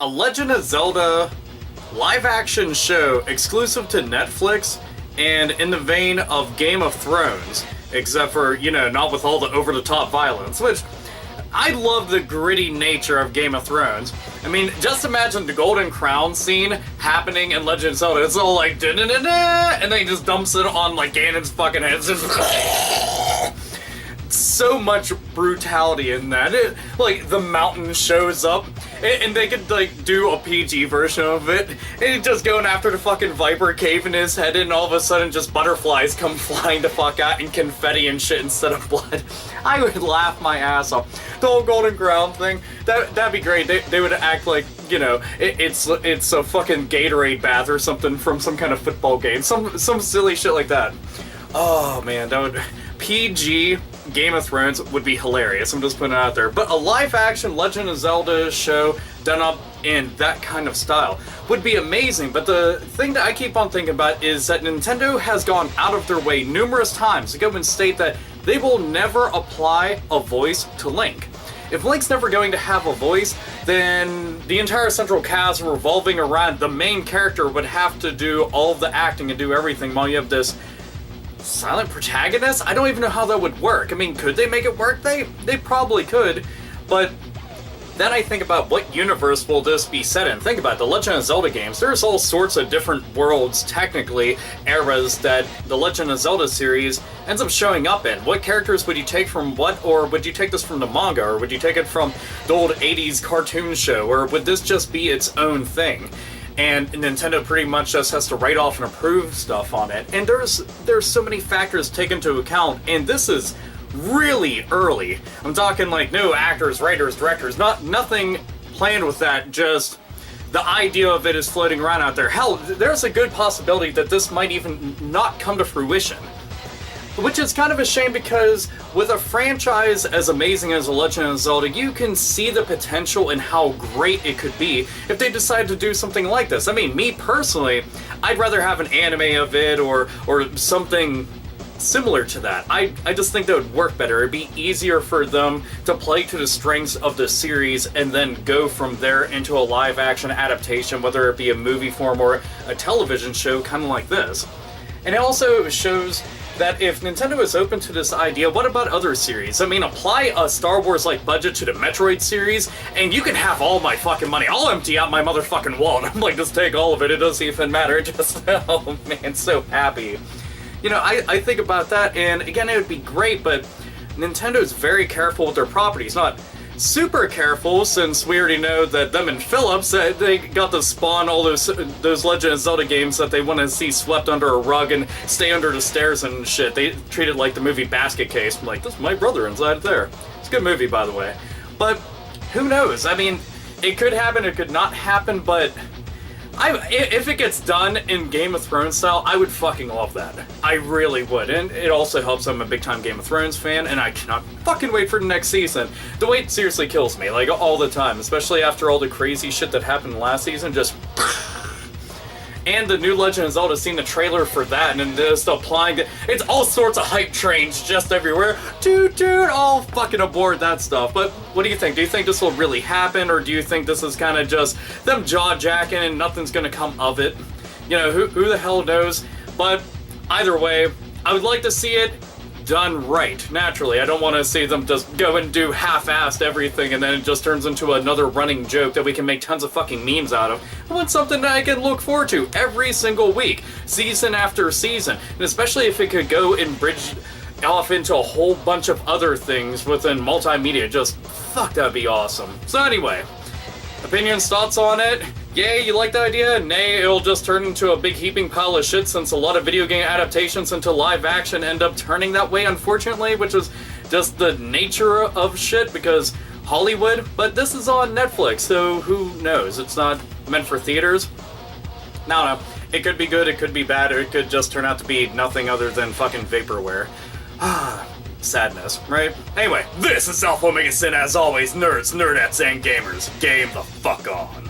a Legend of Zelda live-action show exclusive to Netflix and in the vein of Game of Thrones, except for, you know, not with all the over-the-top violence, which I love the gritty nature of Game of Thrones. I mean, just imagine the Golden Crown scene happening in Legend of Zelda. It's all like, da-da-da-da, and then he just dumps it on, like, Ganon's fucking head. It's just so much brutality in that. Like, the mountain shows up, and they could, like, do a PG version of it, and he's just going after the fucking Viper caving his head in, and all of a sudden just butterflies come flying the fuck out, and confetti and shit instead of blood. I would laugh my ass off. The whole Golden Crown thing, that'd be great. They would act like, you know, it's a fucking Gatorade bath or something from some kind of football game. Some silly shit like that. Oh man, that would... PG Game of Thrones would be hilarious. I'm just putting it out there. But a live-action Legend of Zelda show done up in that kind of style would be amazing. But the thing that I keep on thinking about is that Nintendo has gone out of their way numerous times to go and state that they will never apply a voice to Link. If Link's never going to have a voice, then the entire central cast revolving around the main character would have to do all of the acting and do everything while you have this silent protagonist? I don't even know how that would work. I mean, could they make it work? They probably could, but then I think about what universe will this be set in. Think about it, the Legend of Zelda games. There's all sorts of different worlds, technically, eras that the Legend of Zelda series ends up showing up in. What characters would you take from what, or would you take this from the manga, or would you take it from the old 80s cartoon show, or would this just be its own thing? And Nintendo pretty much just has to write off and approve stuff on it. And there's so many factors taken into account, and this is really early. I'm talking like no actors, writers, directors, nothing planned with that, just the idea of it is floating around out there. Hell, there's a good possibility that this might even not come to fruition. Which is kind of a shame because with a franchise as amazing as The Legend of Zelda, you can see the potential and how great it could be if they decide to do something like this. I mean, me personally, I'd rather have an anime of it or something similar to that. I just think that would work better. It'd be easier for them to play to the strengths of the series and then go from there into a live action adaptation, whether it be a movie form or a television show kind of like this. And it also shows that if Nintendo is open to this idea, what about other series? I mean, apply a Star Wars-like budget to the Metroid series, and you can have all my fucking money. I'll empty out my motherfucking wallet. I'm like, just take all of it. It doesn't even matter. Just, oh man, so happy. You know, I think about that, and again, it would be great, but Nintendo's very careful with their properties. Not super careful, since we already know that them and Philips, they got to spawn all those Legend of Zelda games that they want to see swept under a rug and stay under the stairs and shit. They treat it like the movie Basket Case. I'm like, this is my brother inside there. It's a good movie, by the way. But who knows? I mean, it could happen, it could not happen, but if it gets done in Game of Thrones style, I would fucking love that. I really would. And it also helps I'm a big time Game of Thrones fan, and I cannot fucking wait for the next season. The wait seriously kills me, like, all the time, especially after all the crazy shit that happened last season, just... And the new Legend of Zelda, seeing the trailer for that, and just applying it. It's all sorts of hype trains just everywhere. Dude, all fucking aboard that stuff. But what do you think? Do you think this will really happen, or do you think this is kind of just them jaw-jacking and nothing's gonna come of it? You know, who the hell knows? But either way, I would like to see it done right. Naturally, I don't want to see them just go and do half-assed everything and then it just turns into another running joke that we can make tons of fucking memes out of. I want something that I can look forward to every single week, season after season, and especially if it could go and bridge off into a whole bunch of other things within multimedia. Just, fuck, that'd be awesome. So anyway, opinions, thoughts on it? Yay, you like the idea? Nay, it'll just turn into a big heaping pile of shit, since a lot of video game adaptations into live action end up turning that way, unfortunately, which is just the nature of shit, because Hollywood. But this is on Netflix, so who knows? It's not meant for theaters. No. It could be good, it could be bad, or it could just turn out to be nothing other than fucking vaporware. Sadness, right? Anyway, this is Alpha Omega Sin, as always, nerds, nerdettes, and gamers. Game the fuck on.